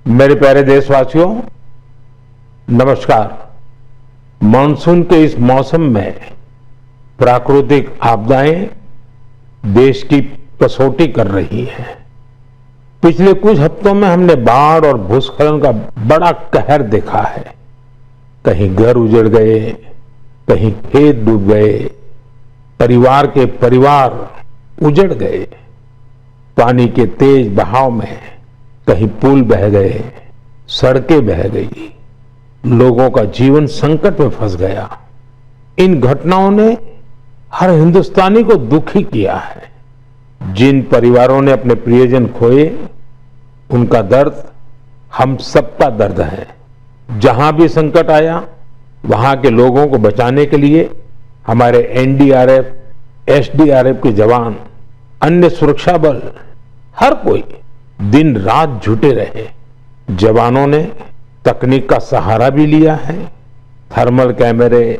मेरे प्यारे देशवासियों, नमस्कार। मानसून के इस मौसम में प्राकृतिक आपदाएं देश की कसौटी कर रही हैं। पिछले कुछ हफ्तों में हमने बाढ़ और भूस्खलन का बड़ा कहर देखा है। कहीं घर उजड़ गए, कहीं खेत डूब गए, परिवार के परिवार उजड़ गए। पानी के तेज बहाव में कहीं पुल बह गए, सड़कें बह गई, लोगों का जीवन संकट में फंस गया। इन घटनाओं ने हर हिंदुस्तानी को दुखी किया है। जिन परिवारों ने अपने प्रियजन खोए, उनका दर्द हम सबका दर्द है। जहां भी संकट आया, वहां के लोगों को बचाने के लिए हमारे एनडीआरएफ, एसडीआरएफ के जवान, अन्य सुरक्षा बल, हर कोई दिन रात जुटे रहे। जवानों ने तकनीक का सहारा भी लिया है। थर्मल कैमरे,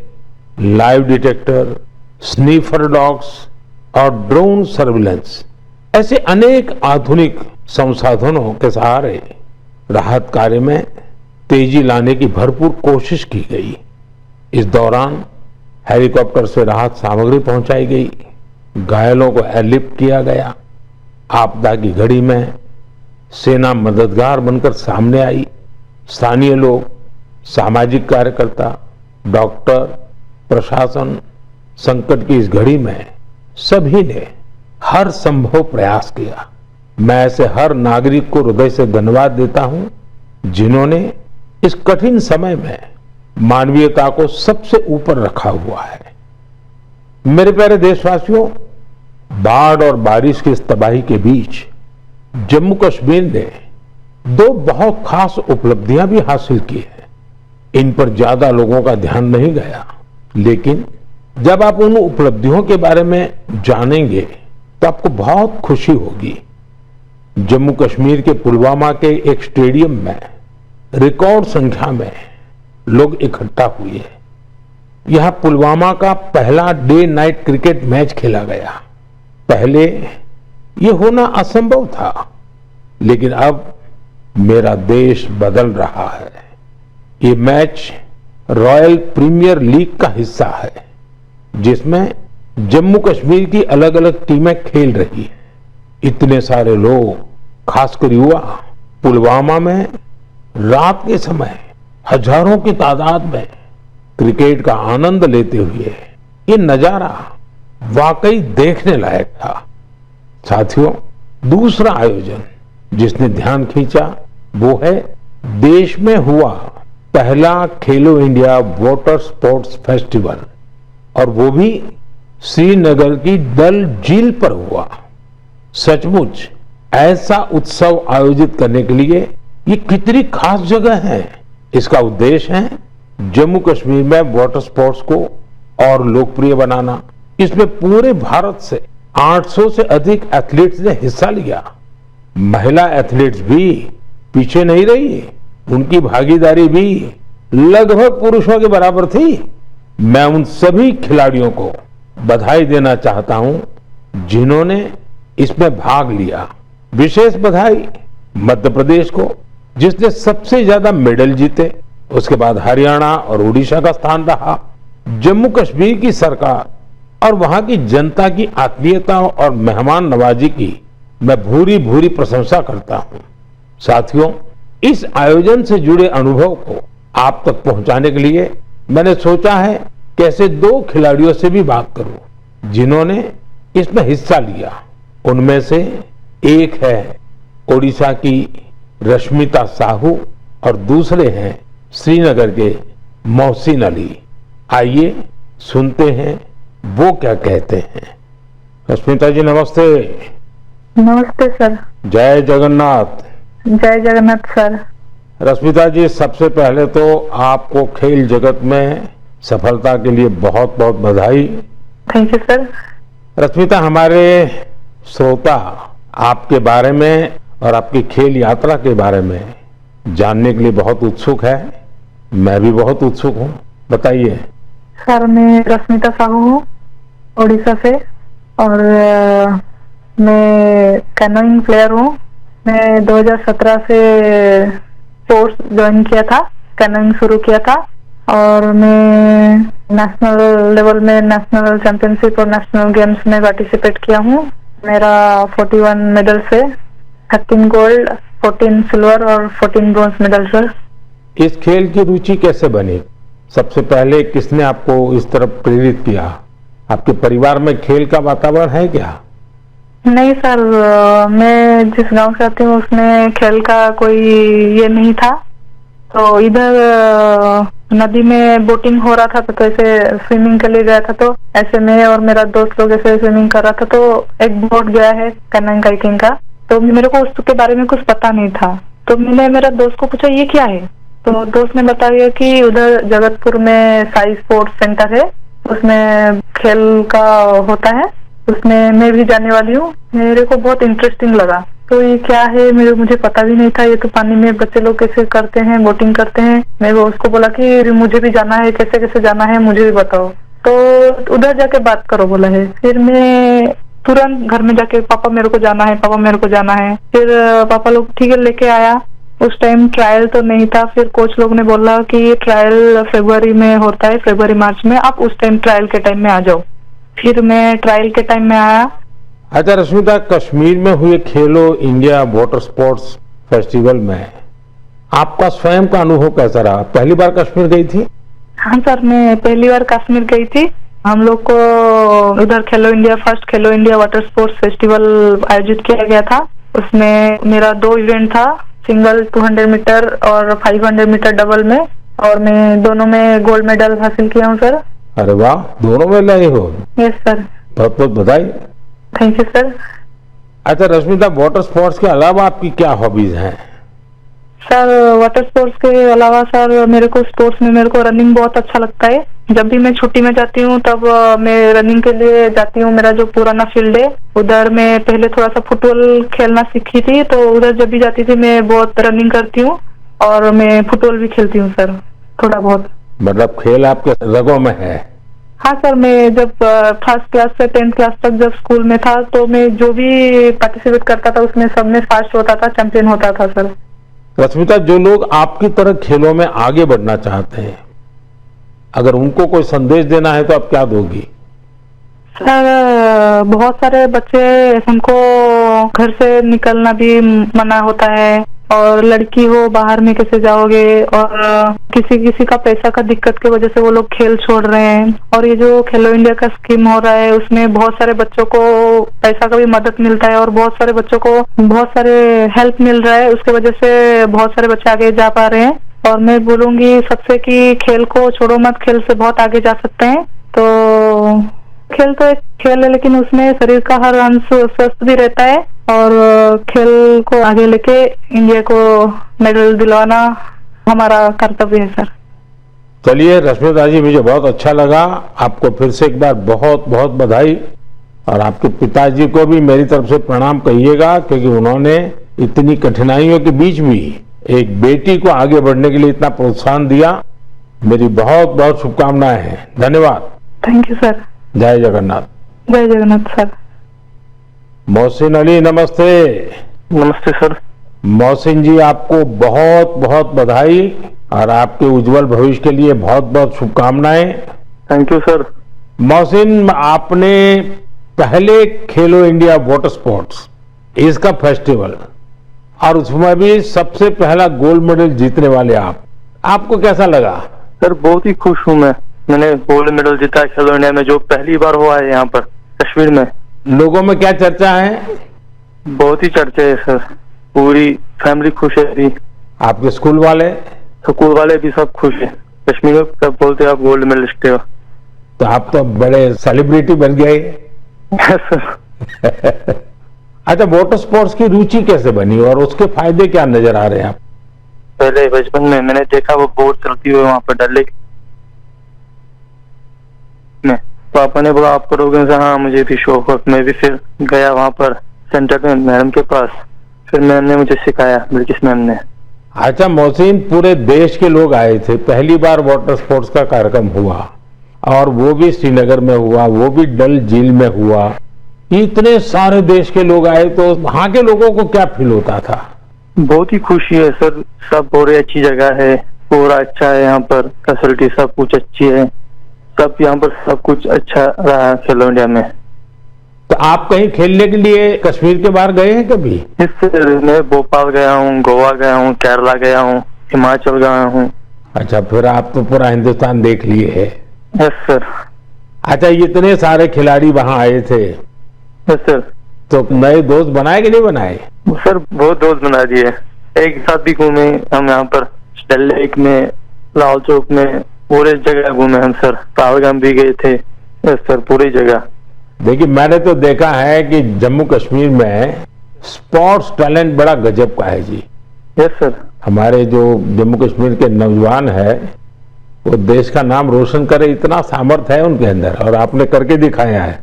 लाइव डिटेक्टर, स्नीफर डॉग्स और ड्रोन सर्विलेंस, ऐसे अनेक आधुनिक संसाधनों के सहारे राहत कार्य में तेजी लाने की भरपूर कोशिश की गई। इस दौरान हेलीकॉप्टर से राहत सामग्री पहुंचाई गई, घायलों को एयरलिफ्ट किया गया। आपदा की घड़ी में सेना मददगार बनकर सामने आई। स्थानीय लोग, सामाजिक कार्यकर्ता, डॉक्टर, प्रशासन, संकट की इस घड़ी में सभी ने हर संभव प्रयास किया। मैं ऐसे हर नागरिक को हृदय से धन्यवाद देता हूं, जिन्होंने इस कठिन समय में मानवीयता को सबसे ऊपर रखा हुआ है। मेरे प्यारे देशवासियों, बाढ़ और बारिश की इस तबाही के बीच जम्मू कश्मीर ने दो बहुत खास उपलब्धियां भी हासिल की है। इन पर ज्यादा लोगों का ध्यान नहीं गया, लेकिन जब आप उन उपलब्धियों के बारे में जानेंगे तो आपको बहुत खुशी होगी। जम्मू कश्मीर के पुलवामा के एक स्टेडियम में रिकॉर्ड संख्या में लोग इकट्ठा हुए। यहां पुलवामा का पहला डे नाइट क्रिकेट मैच खेला गया। पहले ये होना असंभव था, लेकिन अब मेरा देश बदल रहा है। ये मैच रॉयल प्रीमियर लीग का हिस्सा है, जिसमें जम्मू कश्मीर की अलग अलग टीमें खेल रही हैं। इतने सारे लोग, खासकर युवा, पुलवामा में रात के समय हजारों की तादाद में क्रिकेट का आनंद लेते हुए, ये नजारा वाकई देखने लायक था। साथियों, दूसरा आयोजन जिसने ध्यान खींचा वो है देश में हुआ पहला खेलो इंडिया वाटर स्पोर्ट्स फेस्टिवल, और वो भी श्रीनगर की डल झील पर हुआ। सचमुच ऐसा उत्सव आयोजित करने के लिए ये कितनी खास जगह है। इसका उद्देश्य है जम्मू कश्मीर में वाटर स्पोर्ट्स को और लोकप्रिय बनाना। इसमें पूरे भारत से 800 से अधिक एथलीट्स ने हिस्सा लिया। महिला एथलीट्स भी पीछे नहीं रही, उनकी भागीदारी भी लगभग पुरुषों के बराबर थी। मैं उन सभी खिलाड़ियों को बधाई देना चाहता हूं जिन्होंने इसमें भाग लिया। विशेष बधाई मध्य प्रदेश को, जिसने सबसे ज्यादा मेडल जीते। उसके बाद हरियाणा और उड़ीसा का स्थान रहा। जम्मू कश्मीर की सरकार और वहां की जनता की आत्मीयता और मेहमान नवाजी की मैं भूरी भूरी प्रशंसा करता हूं। साथियों, इस आयोजन से जुड़े अनुभव को आप तक पहुंचाने के लिए मैंने सोचा है कैसे दो खिलाड़ियों से भी बात करूं जिन्होंने इसमें हिस्सा लिया। उनमें से एक है ओडिशा की रश्मिता साहू और दूसरे हैं श्रीनगर के मोहसिन अली। आइए सुनते हैं वो क्या कहते हैं। रश्मिता जी, नमस्ते। नमस्ते सर। जय जगन्नाथ। जय जगन्नाथ सर। रश्मिता जी, सबसे पहले तो आपको खेल जगत में सफलता के लिए बहुत बहुत बधाई। Thank you sir. रश्मिता, हमारे श्रोता आपके बारे में और आपकी खेल यात्रा के बारे में जानने के लिए बहुत उत्सुक है। मैं भी बहुत उत्सुक हूँ, बताइए। सर, मैं रश्मिता साहू हूँ, उड़ीसा से, और मैं कैनोइंग प्लेयर हूँ। मैं 2017 से स्पोर्ट्स ज्वाइन किया था, कैनोइंग शुरू किया था और मैं नेशनल लेवल में नेशनल चैंपियनशिप और नेशनल गेम्स में पार्टिसिपेट किया हूँ। मेरा 41 मेडल से 13 गोल्ड, 14 सिल्वर और 14 ब्रॉन्ज मेडल सर। इस खेल की रुचि कैसे बनी? सबसे पहले किसने आपको इस तरफ प्रेरित किया? आपके परिवार में खेल का वातावरण है क्या? नहीं सर, मैं जिस गांव से आती हूँ उसमें खेल का कोई ये नहीं था। तो इधर नदी में बोटिंग हो रहा था तो ऐसे स्विमिंग के लिए गया था, तो ऐसे मैं और मेरा दोस्त लोग ऐसे स्विमिंग कर रहा था तो एक बोट गया है कैनोइंग काइकिंग का, तो मेरे को उसके बारे में कुछ पता नहीं था। तो मैंने मेरा दोस्त को पूछा ये क्या है, तो दोस्त ने बताया कि उधर जगतपुर में साई स्पोर्ट्स सेंटर है, उसमें खेल का होता है, उसमें मैं भी जाने वाली हूँ। मेरे को बहुत इंटरेस्टिंग लगा। तो ये क्या है मुझे पता भी नहीं था, ये तो पानी में बच्चे लोग कैसे करते हैं, बोटिंग करते हैं। मैं उसको बोला कि मुझे भी जाना है, कैसे कैसे जाना है मुझे भी बताओ। तो उधर जाके बात करो बोला है। फिर मैं तुरंत घर में जाके पापा मेरे को जाना है, पापा मेरे को जाना है। फिर पापा लोग ठीक है लेके आया। उस टाइम ट्रायल तो नहीं था, फिर कोच लोग ने बोला कि ट्रायल फरवरी में होता है, फरवरी मार्च में, आप उस टाइम ट्रायल के टाइम में आ जाओ। फिर मैं ट्रायल के टाइम में आया। अच्छा रश्मिता, कश्मीर में हुए खेलो इंडिया वाटर स्पोर्ट्स फेस्टिवल में आपका स्वयं का अनुभव कैसा रहा? पहली बार कश्मीर गई थी? हाँ सर, मैं पहली बार कश्मीर गई थी। हम लोग को उधर फर्स्ट खेलो इंडिया वाटर स्पोर्ट्स फेस्टिवल आयोजित किया गया था। उसमें मेरा 2 इवेंट था, सिंगल 200 मीटर और 500 मीटर डबल में, और मैं दोनों में गोल्ड मेडल हासिल किया हूँ सर। अरे वाह, दोनों में लाए हो? Yes sir. बहुत बहुत बधाई। Thank you sir. अच्छा रश्मिता, वाटर स्पोर्ट्स के अलावा आपकी क्या हॉबीज हैं? सर वाटर स्पोर्ट्स के अलावा सर मेरे को रनिंग बहुत अच्छा लगता है। जब भी मैं छुट्टी में जाती हूँ तब मैं रनिंग के लिए जाती हूँ। मेरा जो पुराना फील्ड है उधर मैं पहले थोड़ा सा फुटबॉल खेलना सीखी थी, तो उधर जब भी जाती थी मैं बहुत रनिंग करती हूँ और मैं फुटबॉल भी खेलती हूँ सर, थोड़ा बहुत। मतलब खेल आपके रगों में है? हाँ सर, मैं जब फर्स्ट क्लास से 10th क्लास तक जब स्कूल में था तो मैं जो भी पार्टिसिपेट करता था उसमें सब में फर्स्ट होता था, चैंपियन होता था सर। रश्मिता, जो लोग आपकी तरह खेलों में आगे बढ़ना चाहते हैं, अगर उनको कोई संदेश देना है तो आप क्या दोगी? सर बहुत सारे बच्चे, हमको घर से निकलना भी मना होता है, और लड़की हो बाहर में कैसे जाओगे, और किसी किसी का पैसा का दिक्कत की वजह से वो लोग खेल छोड़ रहे हैं। और ये जो खेलो इंडिया का स्कीम हो रहा है उसमें बहुत सारे बच्चों को पैसा का भी मदद मिलता है और बहुत सारे बच्चों को बहुत सारे हेल्प मिल रहा है, उसके वजह से बहुत सारे बच्चे आगे जा पा रहे हैं। और मैं बोलूंगी सबसे कि खेल को छोड़ो मत, खेल से बहुत आगे जा सकते हैं। तो खेल तो एक खेल है, लेकिन उसमें शरीर का हर अंश स्वस्थ भी रहता है, और खेल को आगे लेके इंडिया को मेडल दिलवाना हमारा कर्तव्य है सर। चलिए रश्मिता जी, मुझे बहुत अच्छा लगा। आपको फिर से एक बार बहुत बहुत बधाई, और आपके पिताजी को भी मेरी तरफ से प्रणाम कहिएगा, क्योंकि उन्होंने इतनी कठिनाइयों के बीच भी एक बेटी को आगे बढ़ने के लिए इतना प्रोत्साहन दिया। मेरी बहुत बहुत शुभकामनाएं हैं। धन्यवाद। Thank you sir. जय जगन्नाथ। जय जगन्नाथ सर। मोहसिन अली, नमस्ते। नमस्ते सर। मोहसिन जी, आपको बहुत बहुत बधाई और आपके उज्जवल भविष्य के लिए बहुत बहुत शुभकामनाएं। Thank you sir. मोहसिन, आपने पहले खेलो इंडिया वाटर स्पोर्ट्स इसका फेस्टिवल, और उसमें भी सबसे पहला गोल्ड मेडल जीतने वाले आपको कैसा लगा? सर बहुत ही खुश हूँ मैंने गोल्ड मेडल जीता है खेलो इंडिया में, जो पहली बार हुआ है यहाँ पर कश्मीर में। लोगों में क्या चर्चा है? बहुत ही चर्चा है सर, पूरी फैमिली खुश है अभी। आपके स्कूल वाले? स्कूल वाले भी सब खुश है। कश्मीर में सब बोलते हैं आप गोल्ड मेडलिस्ट हो। तो आप तो बड़े सेलिब्रिटी बन गए। सर अच्छा, वाटर स्पोर्ट्स की रुचि कैसे बनी और उसके फायदे क्या नजर आ रहे हैं आप? पहले बचपन में मैंने देखा वो बोट चलती हुई वहां पर डल लेक में, पापा ने बोला आप करोगे? हाँ मुझे भी शौक है। मैं भी फिर गया वहां पर सेंटर में मैडम के पास, फिर मैम ने मुझे सिखाया, ब्रिटिश मैम ने। अच्छा मोहसिन, पूरे देश के लोग आए थे, पहली बार वाटर स्पोर्ट्स का कार्यक्रम हुआ, और वो भी श्रीनगर में हुआ, वो भी डल झील में हुआ। इतने सारे देश के लोग आए, तो वहां के लोगों को क्या फील होता था? बहुत ही खुशी है सर, सब बहुत अच्छी जगह है, पूरा अच्छा है यहाँ पर, फैसिलिटी सब कुछ अच्छी है, सब यहाँ पर सब कुछ अच्छा रहा है खेलो इंडिया में। तो आप कहीं खेलने के लिए कश्मीर के बाहर गए हैं कभी? इससे मैं भोपाल गया हूँ, गोवा गया हूँ, केरला गया हूँ, हिमाचल गया हूँ। अच्छा, फिर आप तो पूरा हिंदुस्तान देख लिए है। Yes sir. अच्छा, इतने सारे खिलाड़ी वहां आए थे, यस सर। तो नए दोस्त बनाए कि नहीं बनाए? सर बहुत दोस्त बना दिए, एक साथ भी घूमे हम यहाँ पर, डल लेक में, लाल चौक में, पूरे जगह घूमे हम सर, पहलगाम भी गए थे। यस सर, पूरी जगह। देखिए, मैंने तो देखा है कि जम्मू कश्मीर में स्पोर्ट्स टैलेंट बड़ा गजब का है जी। Yes sir. हमारे जो जम्मू कश्मीर के नौजवान है वो देश का नाम रोशन करे, इतना सामर्थ्य है उनके अंदर, और आपने करके दिखाया है।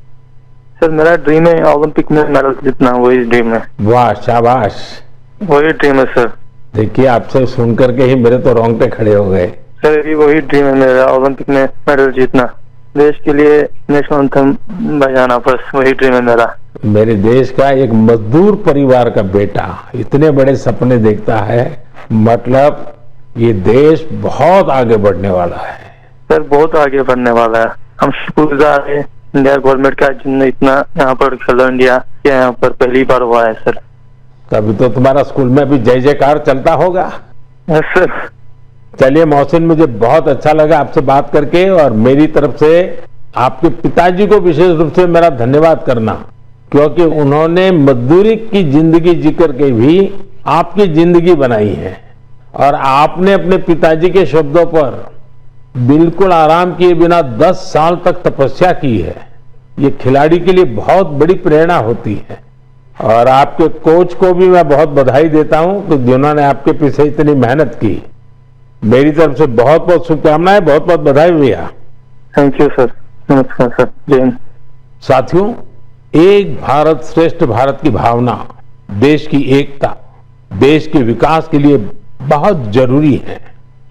सर मेरा ड्रीम है ओलंपिक में मेडल जीतना, वही ड्रीम है। वाह, शाबाश। वही ड्रीम है सर। देखिए, आपसे सुन करके ही मेरे तो रोंगटे खड़े हो गए। सर अभी वही ड्रीम है मेरा, ओलंपिक में मेडल जीतना, देश के लिए नेशनल एंथम बजाना, बस वही ड्रीम है मेरा। मेरे देश का एक मजदूर परिवार का बेटा इतने बड़े सपने देखता है, मतलब ये देश बहुत आगे बढ़ने वाला है। सर बहुत आगे बढ़ने वाला है, हम शुक्रगुजार हैं इंडिया गवर्नमेंट का जिनने इतना यहाँ पर खेलो इंडिया यहाँ पर पहली बार हुआ है सर। तभी तो तुम्हारा स्कूल में भी जय जयकार चलता होगा। Yes sir. चलिए मोहसिन, मुझे बहुत अच्छा लगा आपसे बात करके, और मेरी तरफ से आपके पिताजी को विशेष रूप से मेरा धन्यवाद करना, क्योंकि उन्होंने मजदूरी की जिंदगी जी करके भी आपकी जिंदगी बनाई है, और आपने अपने पिताजी के शब्दों पर बिल्कुल आराम किए बिना 10 साल तक तपस्या की है। ये खिलाड़ी के लिए बहुत बड़ी प्रेरणा होती है, और आपके कोच को भी मैं बहुत बधाई देता हूं कि जिन्होंने आपके पीछे इतनी मेहनत की। मेरी तरफ से बहुत बहुत शुभकामनाएं, बहुत बहुत बधाई भैया। Thank you sir. नमस्कार सर। जय हिंद। साथियों, एक भारत श्रेष्ठ भारत की भावना देश की एकता, देश के विकास के लिए बहुत जरूरी है,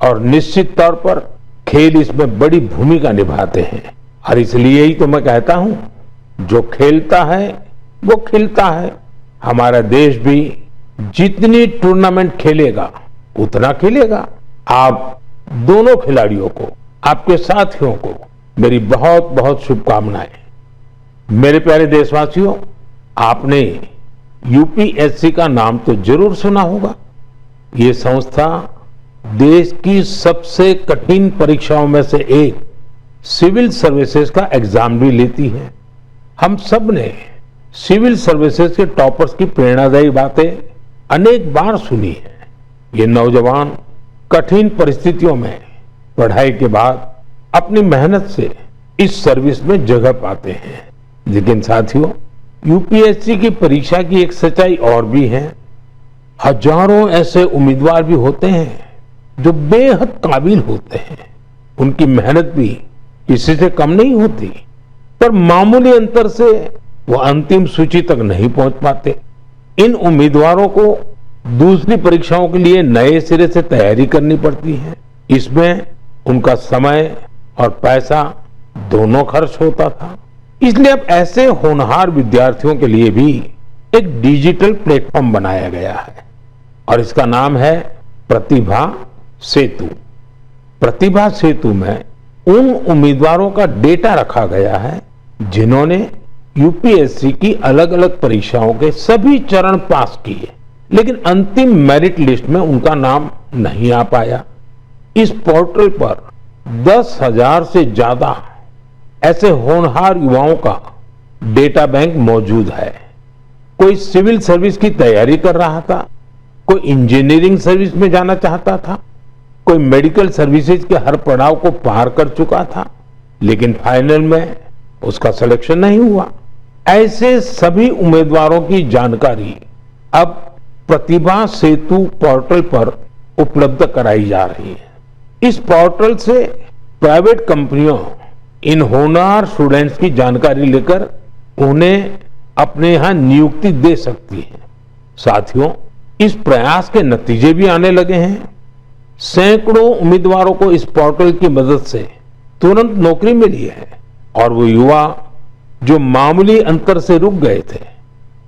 और निश्चित तौर पर खेल इसमें बड़ी भूमिका निभाते हैं। और इसलिए ही तो मैं कहता हूं, जो खेलता है वो खिलता है। हमारा देश भी जितनी टूर्नामेंट खेलेगा उतना खेलेगा। आप दोनों खिलाड़ियों को, आपके साथियों को मेरी बहुत बहुत शुभकामनाएं। मेरे प्यारे देशवासियों, आपने यूपीएससी का नाम तो जरूर सुना होगा। ये संस्था देश की सबसे कठिन परीक्षाओं में से एक सिविल सर्विसेज का एग्जाम भी लेती है। हम सब ने सिविल सर्विसेज के टॉपर्स की प्रेरणादायी बातें अनेक बार सुनी है। ये नौजवान कठिन परिस्थितियों में पढ़ाई के बाद अपनी मेहनत से इस सर्विस में जगह पाते हैं। लेकिन साथियों, यूपीएससी की परीक्षा की एक सच्चाई और भी है। हजारों ऐसे उम्मीदवार भी होते हैं जो बेहद काबिल होते हैं, उनकी मेहनत भी किसी से कम नहीं होती, पर मामूली अंतर से वो अंतिम सूची तक नहीं पहुंच पाते। इन उम्मीदवारों को दूसरी परीक्षाओं के लिए नए सिरे से तैयारी करनी पड़ती है। इसमें उनका समय और पैसा दोनों खर्च होता था। इसलिए अब ऐसे होनहार विद्यार्थियों के लिए भी एक डिजिटल प्लेटफॉर्म बनाया गया है, और इसका नाम है प्रतिभा सेतु। प्रतिभा सेतु में उन उम्मीदवारों का डेटा रखा गया है जिन्होंने यूपीएससी की अलग अलग परीक्षाओं के सभी चरण पास किए, लेकिन अंतिम मेरिट लिस्ट में उनका नाम नहीं आ पाया। इस पोर्टल पर 10,000 से ज्यादा ऐसे होनहार युवाओं का डेटा बैंक मौजूद है। कोई सिविल सर्विस की तैयारी कर रहा था, कोई इंजीनियरिंग सर्विस में जाना चाहता था, कोई मेडिकल सर्विसेज के हर पड़ाव को पार कर चुका था, लेकिन फाइनल में उसका सिलेक्शन नहीं हुआ। ऐसे सभी उम्मीदवारों की जानकारी अब प्रतिभा सेतु पोर्टल पर उपलब्ध कराई जा रही है। इस पोर्टल से प्राइवेट कंपनियों इन होनहार स्टूडेंट्स की जानकारी लेकर उन्हें अपने यहां नियुक्ति दे सकती है। साथियों, इस प्रयास के नतीजे भी आने लगे हैं। सैकड़ों उम्मीदवारों को इस पोर्टल की मदद से तुरंत नौकरी मिली है, और वो युवा जो मामूली अंतर से रुक गए थे,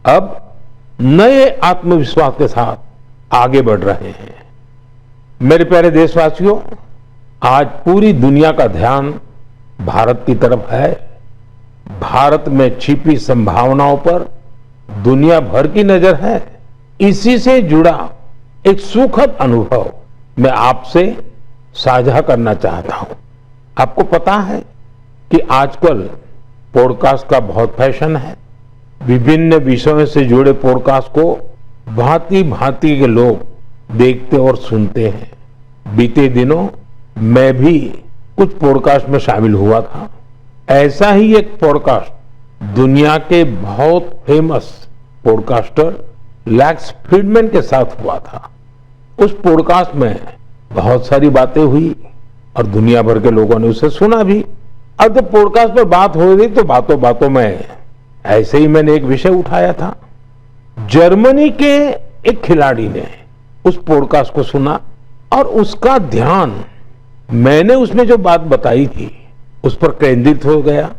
अब नए आत्मविश्वास के साथ आगे बढ़ रहे हैं। मेरे प्यारे देशवासियों, आज पूरी दुनिया का ध्यान भारत की तरफ है। भारत में छिपी संभावनाओं पर दुनिया भर की नजर है। इसी से जुड़ा एक सुखद अनुभव मैं आपसे साझा करना चाहता हूं। आपको पता है कि आजकल पॉडकास्ट का बहुत फैशन है। विभिन्न विषयों से जुड़े पॉडकास्ट को भांति भांति के लोग देखते और सुनते हैं। बीते दिनों मैं भी कुछ पॉडकास्ट में शामिल हुआ था। ऐसा ही एक पॉडकास्ट दुनिया के बहुत फेमस पॉडकास्टर लेक्स फ्रीडमैन के साथ हुआ था। उस पॉडकास्ट में बहुत सारी बातें हुई और दुनिया भर के लोगों ने उसे सुना भी। अब जब पॉडकास्ट पर बात हो रही तो बातों बातों में ऐसे ही मैंने एक विषय उठाया था। जर्मनी के एक खिलाड़ी ने उस पॉडकास्ट को सुना और उसका ध्यान मैंने उसमें जो बात बताई थी उस पर केंद्रित हो गया।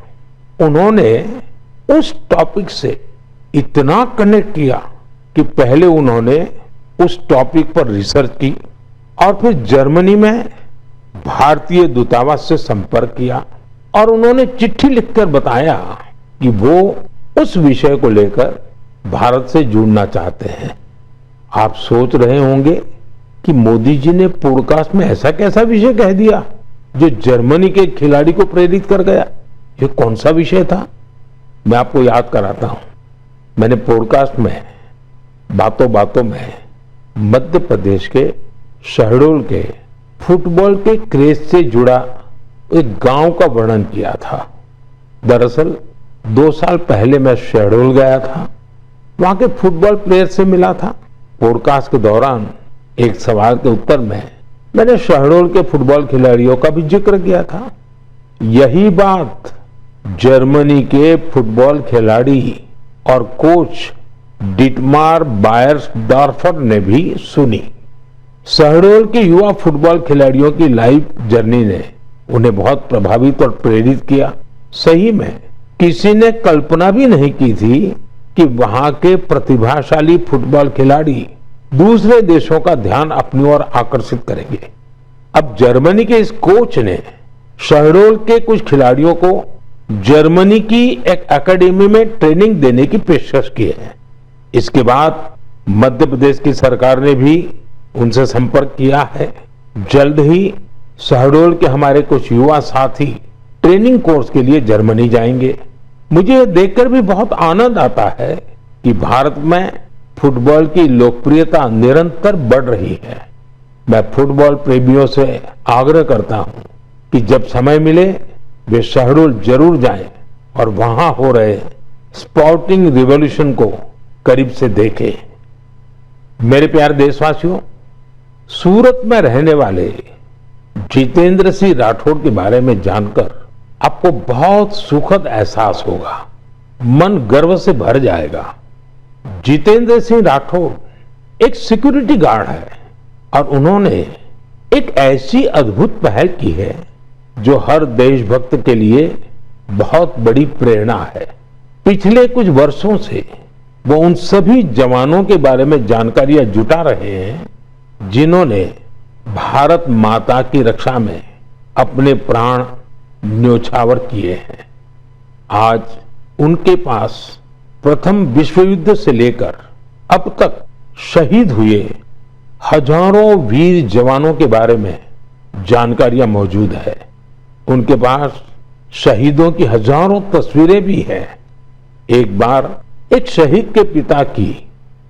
उन्होंने उस टॉपिक से इतना कनेक्ट किया कि पहले उन्होंने उस टॉपिक पर रिसर्च की और फिर जर्मनी में भारतीय दूतावास से संपर्क किया और उन्होंने चिट्ठी लिखकर बताया कि वो उस विषय को लेकर भारत से जुड़ना चाहते हैं। आप सोच रहे होंगे कि मोदी जी ने पॉडकास्ट में ऐसा कैसा विषय कह दिया जो जर्मनी के खिलाड़ी को प्रेरित कर गया। ये कौन सा विषय था? मैं आपको याद कराता हूं। मैंने पॉडकास्ट में बातों बातों में मध्य प्रदेश के शहडोल के फुटबॉल के क्रेज से जुड़ा एक गांव का वर्णन किया था। दरअसल 2 साल पहले मैं शहडोल गया था, वहां के फुटबॉल प्लेयर से मिला था। पॉडकास्ट के दौरान एक सवाल के उत्तर में मैंने शहडोल के फुटबॉल खिलाड़ियों का भी जिक्र किया था। यही बात जर्मनी के फुटबॉल खिलाड़ी और कोच डिटमार बायर्सडॉर्फर ने भी सुनी। शहडोल के युवा फुटबॉल खिलाड़ियों की लाइफ जर्नी ने उन्हें बहुत प्रभावित और प्रेरित किया। सही में किसी ने कल्पना भी नहीं की थी कि वहां के प्रतिभाशाली फुटबॉल खिलाड़ी दूसरे देशों का ध्यान अपनी ओर आकर्षित करेंगे। अब जर्मनी के इस कोच ने शहडोल के कुछ खिलाड़ियों को जर्मनी की एक एकेडमी में ट्रेनिंग देने की पेशकश की है। इसके बाद मध्य प्रदेश की सरकार ने भी उनसे संपर्क किया है। जल्द ही शहडोल के हमारे कुछ युवा साथी ट्रेनिंग कोर्स के लिए जर्मनी जाएंगे। मुझे यह देखकर भी बहुत आनंद आता है कि भारत में फुटबॉल की लोकप्रियता निरंतर बढ़ रही है। मैं फुटबॉल प्रेमियों से आग्रह करता हूं कि जब समय मिले वे शहडोल जरूर जाएं और वहां हो रहे स्पोर्टिंग रिवॉल्यूशन को करीब से देखें। मेरे प्यारे देशवासियों, सूरत में रहने वाले जितेंद्र सिंह राठौड़ के बारे में जानकर आपको बहुत सुखद एहसास होगा, मन गर्व से भर जाएगा। जितेंद्र सिंह राठौड़ एक सिक्योरिटी गार्ड है और उन्होंने एक ऐसी अद्भुत पहल की है जो हर देशभक्त के लिए बहुत बड़ी प्रेरणा है। पिछले कुछ वर्षों से वो उन सभी जवानों के बारे में जानकारियां जुटा रहे हैं जिन्होंने भारत माता की रक्षा में अपने प्राण न्योछावर किए हैं। आज उनके पास प्रथम विश्व युद्ध से लेकर अब तक शहीद हुए हजारों वीर जवानों के बारे में जानकारियां मौजूद है। उनके पास शहीदों की हजारों तस्वीरें भी हैं। एक बार एक शहीद के पिता की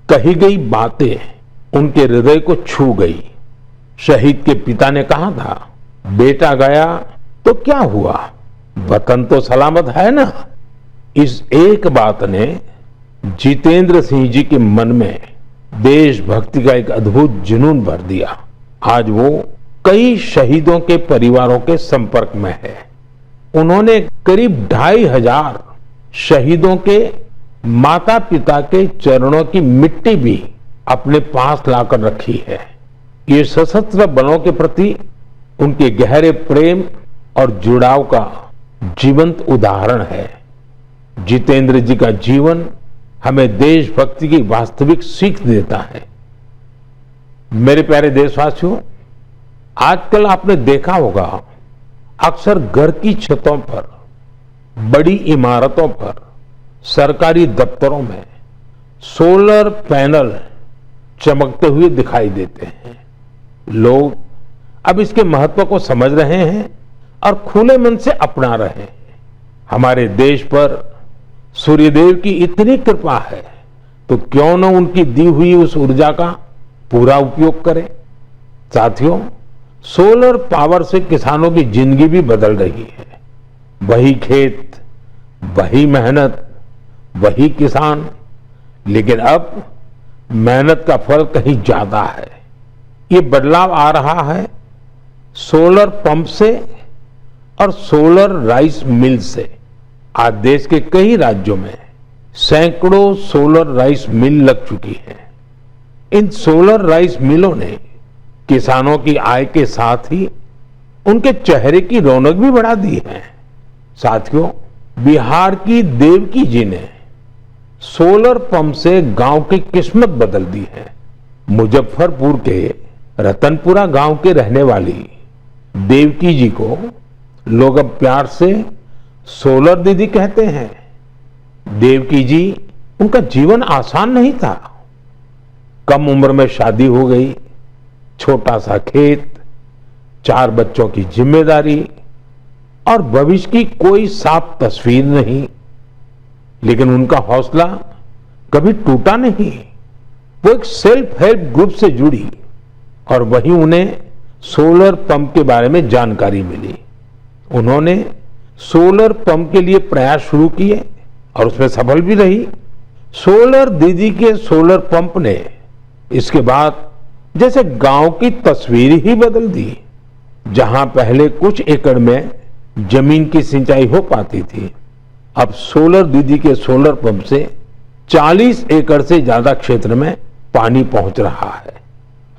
कही गई बातें उनके हृदय को छू गई। शहीद के पिता ने कहा था, बेटा गया तो क्या हुआ, वतन तो सलामत है ना। इस एक बात ने जितेंद्र सिंह जी के मन में देशभक्ति का एक अद्भुत जुनून भर दिया। आज वो कई शहीदों के परिवारों के संपर्क में है। उन्होंने करीब 2500 शहीदों के माता पिता के चरणों की मिट्टी भी अपने पास लाकर रखी है। ये सशस्त्र बलों के प्रति उनके गहरे प्रेम और जुड़ाव का जीवंत उदाहरण है। जितेंद्र जी का जीवन हमें देशभक्ति की वास्तविक सीख देता है। मेरे प्यारे देशवासियों, आजकल आपने देखा होगा अक्सर घर की छतों पर, बड़ी इमारतों पर, सरकारी दफ्तरों में सोलर पैनल चमकते हुए दिखाई देते हैं। लोग अब इसके महत्व को समझ रहे हैं और खुले मन से अपना रहे हैं। हमारे देश पर सूर्यदेव की इतनी कृपा है तो क्यों न उनकी दी हुई उस ऊर्जा का पूरा उपयोग करें। साथियों, सोलर पावर से किसानों की जिंदगी भी बदल रही है। वही खेत, वही मेहनत, वही किसान, लेकिन अब मेहनत का फल कहीं ज्यादा है। ये बदलाव आ रहा है सोलर पंप से और सोलर राइस मिल से। आज देश के कई राज्यों में सैकड़ों सोलर राइस मिल लग चुकी है। इन सोलर राइस मिलों ने किसानों की आय के साथ ही उनके चेहरे की रौनक भी बढ़ा दी है। साथियों, बिहार की देवकी जी ने सोलर पंप से गांव की किस्मत बदल दी है। मुजफ्फरपुर के रतनपुरा गांव के रहने वाली देवकी जी को लोग अब प्यार से सोलर दीदी कहते हैं। देवकी जी, उनका जीवन आसान नहीं था। कम उम्र में शादी हो गई, छोटा सा खेत, 4 बच्चों की जिम्मेदारी और भविष्य की कोई साफ तस्वीर नहीं। लेकिन उनका हौसला कभी टूटा नहीं। वो एक सेल्फ हेल्प ग्रुप से जुड़ी और वहीं उन्हें सोलर पंप के बारे में जानकारी मिली। उन्होंने सोलर पंप के लिए प्रयास शुरू किए और उसमें सफल भी रही। सोलर दीदी के सोलर पंप ने इसके बाद जैसे गांव की तस्वीर ही बदल दी। जहां पहले कुछ एकड़ में जमीन की सिंचाई हो पाती थी, अब सोलर दीदी के सोलर पंप से 40 एकड़ से ज्यादा क्षेत्र में पानी पहुंच रहा है।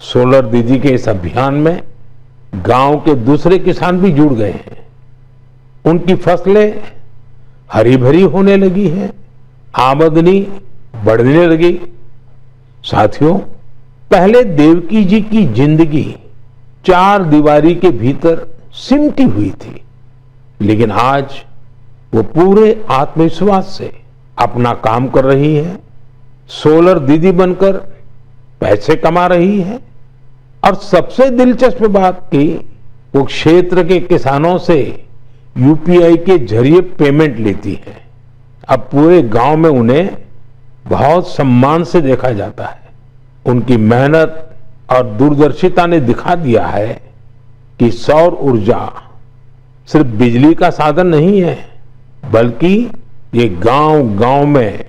सोलर दीदी के इस अभियान में गांव के दूसरे किसान भी जुड़ गए हैं। उनकी फसलें हरी भरी होने लगी है, आमदनी बढ़ने लगी। साथियों, पहले देवकी जी की जिंदगी 4 दीवारी के भीतर सिमटी हुई थी, लेकिन आज वो पूरे आत्मविश्वास से अपना काम कर रही है। सोलर दीदी बनकर पैसे कमा रही है और सबसे दिलचस्प बात की, वो क्षेत्र के किसानों से यूपीआई के जरिए पेमेंट लेती है। अब पूरे गांव में उन्हें बहुत सम्मान से देखा जाता है। उनकी मेहनत और दूरदर्शिता ने दिखा दिया है कि सौर ऊर्जा सिर्फ बिजली का साधन नहीं है, बल्कि ये गांव-गांव में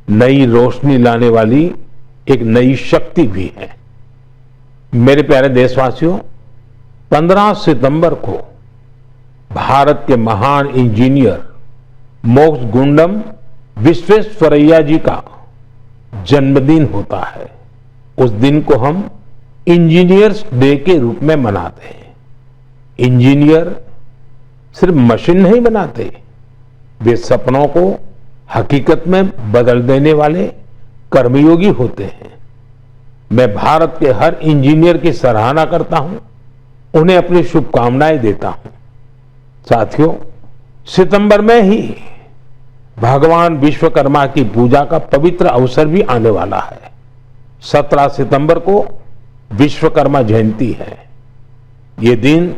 नई रोशनी लाने वाली एक नई शक्ति भी है। मेरे प्यारे देशवासियों, 15 सितंबर को भारत के महान इंजीनियर मोक्षगुंडम विश्वेश्वरैया जी का जन्मदिन होता है। उस दिन को हम इंजीनियर्स डे के रूप में मनाते हैं। इंजीनियर सिर्फ मशीन नहीं बनाते, वे सपनों को हकीकत में बदल देने वाले कर्मयोगी होते हैं। मैं भारत के हर इंजीनियर की सराहना करता हूं, उन्हें अपनी शुभकामनाएं देता हूं। साथियों, सितंबर में ही भगवान विश्वकर्मा की पूजा का पवित्र अवसर भी आने वाला है। 17 सितंबर को विश्वकर्मा जयंती है। ये दिन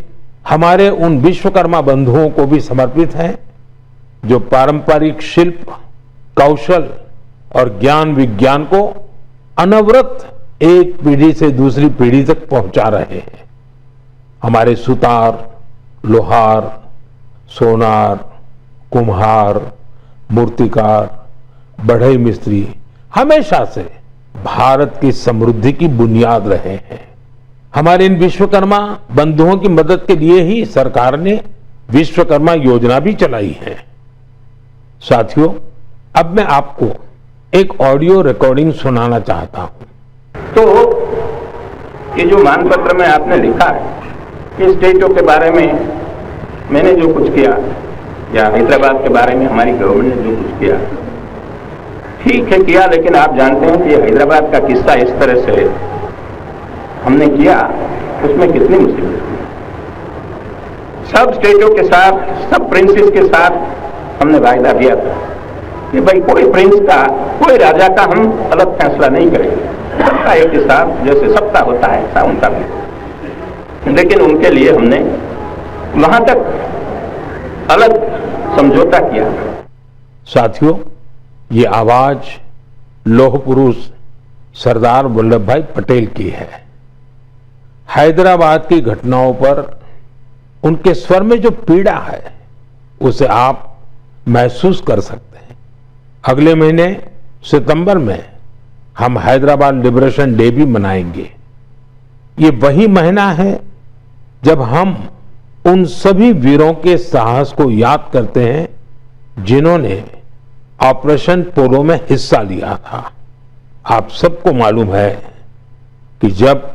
हमारे उन विश्वकर्मा बंधुओं को भी समर्पित है जो पारंपरिक शिल्प, कौशल और ज्ञान विज्ञान को अनवरत एक पीढ़ी से दूसरी पीढ़ी तक पहुंचा रहे हैं। हमारे सुतार, लोहार, सोनार, कुम्हार, मूर्तिकार, बढ़ई मिस्त्री हमेशा से भारत की समृद्धि की बुनियाद रहे हैं। हमारे इन विश्वकर्मा बंधुओं की मदद के लिए ही सरकार ने विश्वकर्मा योजना भी चलाई है। साथियों, अब मैं आपको एक ऑडियो रिकॉर्डिंग सुनाना चाहता हूं। तो ये जो मानपत्र में आपने लिखा है, इस स्टेटों के बारे में मैंने जो कुछ किया या हैदराबाद के बारे में हमारी गवर्नमेंट ने जो कुछ किया, ठीक है किया, लेकिन आप जानते हैं कि हैदराबाद का किस्सा इस तरह से हमने किया उसमें कितनी मुसीबत थी। सब स्टेटों के साथ, सब प्रिंसेस के साथ हमने वायदा किया था कि भाई कोई प्रिंस का, कोई राजा का हम अलग फैसला नहीं करेंगे, सबका एक के साथ जैसे सबका होता है ऐसा उनका भी। लेकिन उनके लिए हमने वहां तक अलग समझौता किया। साथियों, ये आवाज लौह पुरुष सरदार वल्लभ भाई पटेल की है। हैदराबाद की घटनाओं पर उनके स्वर में जो पीड़ा है उसे आप महसूस कर सकते हैं। अगले महीने सितंबर में हम हैदराबाद लिबरेशन डे भी मनाएंगे। ये वही महीना है जब हम उन सभी वीरों के साहस को याद करते हैं जिन्होंने ऑपरेशन पोलो में हिस्सा लिया था। आप सबको मालूम है कि जब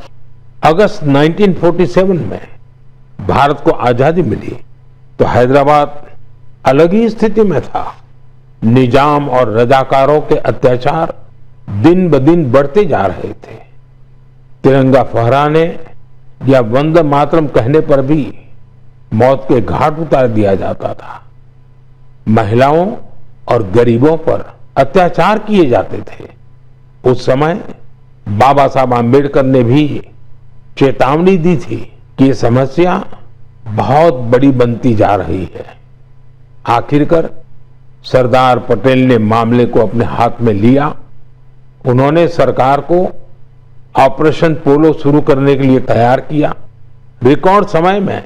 अगस्त 1947 में भारत को आजादी मिली तो हैदराबाद अलग ही स्थिति में था। निजाम और रजाकारों के अत्याचार दिन ब दिन बढ़ते जा रहे थे। तिरंगा फहराने या वंदे मातरम कहने पर भी मौत के घाट उतार दिया जाता था। महिलाओं और गरीबों पर अत्याचार किए जाते थे। उस समय बाबा साहब आम्बेडकर ने भी चेतावनी दी थी कि ये समस्या बहुत बड़ी बनती जा रही है। आखिरकार सरदार पटेल ने मामले को अपने हाथ में लिया। उन्होंने सरकार को ऑपरेशन पोलो शुरू करने के लिए तैयार किया। रिकॉर्ड समय में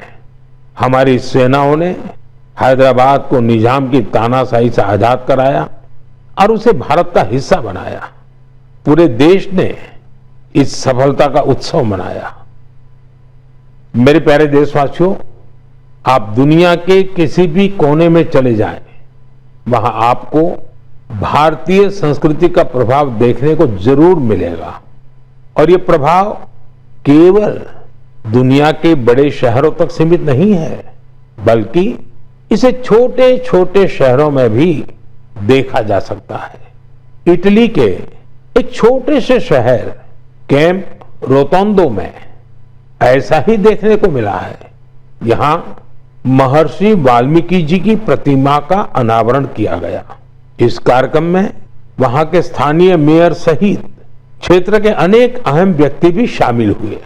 हमारी सेनाओं ने हैदराबाद को निजाम की तानाशाही से आजाद कराया और उसे भारत का हिस्सा बनाया। पूरे देश ने इस सफलता का उत्सव मनाया। मेरे प्यारे देशवासियों, आप दुनिया के किसी भी कोने में चले जाएं, वहां आपको भारतीय संस्कृति का प्रभाव देखने को जरूर मिलेगा। और ये प्रभाव केवल दुनिया के बड़े शहरों तक सीमित नहीं है, बल्कि इसे छोटे छोटे शहरों में भी देखा जा सकता है। इटली के एक छोटे से शहर कैंप रोतोंडो में ऐसा ही देखने को मिला है। यहां महर्षि वाल्मीकि जी की प्रतिमा का अनावरण किया गया। इस कार्यक्रम में वहां के स्थानीय मेयर सहित क्षेत्र के अनेक अहम व्यक्ति भी शामिल हुए।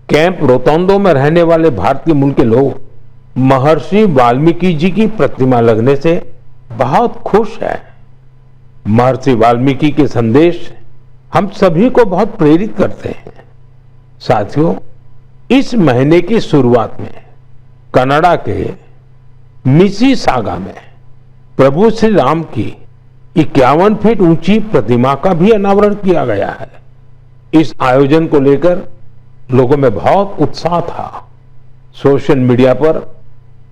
कैंप रोतोंडो में रहने वाले भारतीय मूल के लोग महर्षि वाल्मीकि जी की प्रतिमा लगने से बहुत खुश हैं। महर्षि वाल्मीकि के संदेश हम सभी को बहुत प्रेरित करते हैं। साथियों, इस महीने की शुरुआत में कनाडा के मिसिसागा में प्रभु श्री राम की 51 फीट ऊंची प्रतिमा का भी अनावरण किया गया है। इस आयोजन को लेकर लोगों में बहुत उत्साह था। सोशल मीडिया पर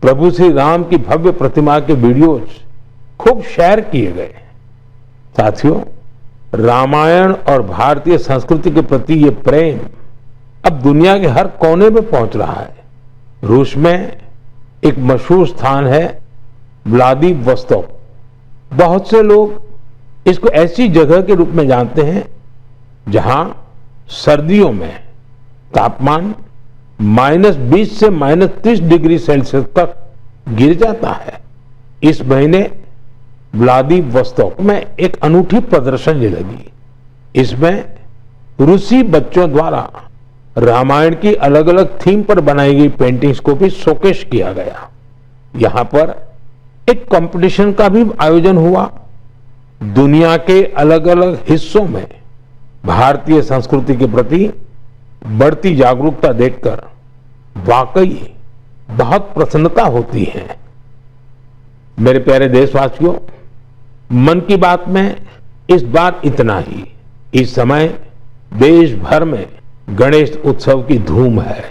प्रभु श्री राम की भव्य प्रतिमा के वीडियोज खूब शेयर किए गए। साथियों, रामायण और भारतीय संस्कृति के प्रति ये प्रेम अब दुनिया के हर कोने में पहुंच रहा है। रूस में एक मशहूर स्थान है व्लादिवोस्तोक। बहुत से लोग इसको ऐसी जगह के रूप में जानते हैं जहां सर्दियों में तापमान -20 से -30 डिग्री सेल्सियस तक गिर जाता है। इस महीने व्लादिवोस्तोक में एक अनूठी प्रदर्शनी लगी। इसमें रूसी बच्चों द्वारा रामायण की अलग अलग थीम पर बनाई गई पेंटिंग्स को भी शोकेस किया गया। यहां पर एक कंपटीशन का भी आयोजन हुआ। दुनिया के अलग अलग हिस्सों में भारतीय संस्कृति के प्रति बढ़ती जागरूकता देखकर वाकई बहुत प्रसन्नता होती है। मेरे प्यारे देशवासियों, मन की बात में इस बार इतना ही। इस समय देश भर में गणेश उत्सव की धूम है।